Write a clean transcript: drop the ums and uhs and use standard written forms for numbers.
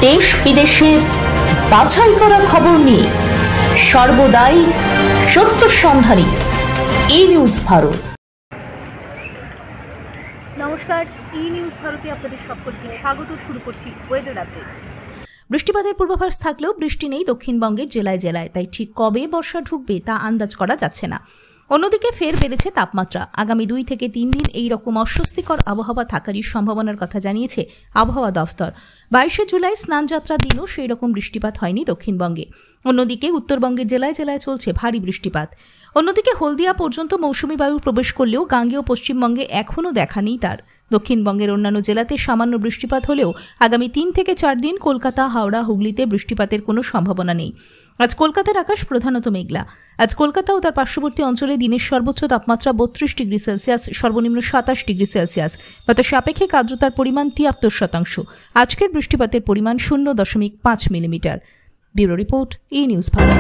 দেশ বিদেশের বাছাই করা খবর নিয়ে সর্বদাই সত্য সন্ধানী ই নিউজ ভারত। নমস্কার, ই নিউজ ভারতে আপনাদের সকলকে স্বাগত। শুরু করছি ওয়েদার আপডেট। বৃষ্টিপাতের পূর্বাভাস থাকলেও বৃষ্টি নেই দক্ষিণবঙ্গের জেলায় জেলায়, তাই ঠিক কবে বর্ষা ঢুকবে তা আন্দাজ করা যাচ্ছে না। অন্যদিকে ফের বেড়েছে তাপমাত্রা। আগামী 2 থেকে 3 দিন এই রকম অস্বস্তিকর আবহাওয়া থাকারই সম্ভাবনার কথা জানিয়েছে আবহাওয়া দফতর। 22শে জুলাই স্নানযাত্রার দিনও সেই রকম বৃষ্টিপাত হয়নি দক্ষিণবঙ্গে। অন্যদিকে উত্তরবঙ্গের জেলায় জেলায় চলছে ভারী বৃষ্টিপাত। অন্যদিকে হলদিয়া পর্যন্ত মৌসুমী বায়ু প্রবেশ করলেও গাঙ্গেয় পশ্চিমবঙ্গে এখনও দেখা নেই তার। দক্ষিণবঙ্গের অন্যান্য জেলাতে সামান্য বৃষ্টিপাত হলেও আগামী 3 থেকে 4 দিন কলকাতা, হাওড়া, হুগলিতে বৃষ্টিপাতের কোনো সম্ভাবনা নেই। আজ কলকাতার আকাশ প্রধানত মেঘলা। আজ কলকাতা ও তার পার্শ্ববর্তী অঞ্চলে দিনের সর্বোচ্চ তাপমাত্রা 32 ডিগ্রি সেলসিয়াস, সর্বনিম্ন 27 ডিগ্রি সেলসিয়াস। বাতাসে আপেক্ষিক আর্দ্রতার পরিমাণ 73%। আজকের বৃষ্টিপাতের পরিমাণ 0.5 মিলিমিটার। ব্যুরো রিপোর্ট, ই নিউজ ভারত।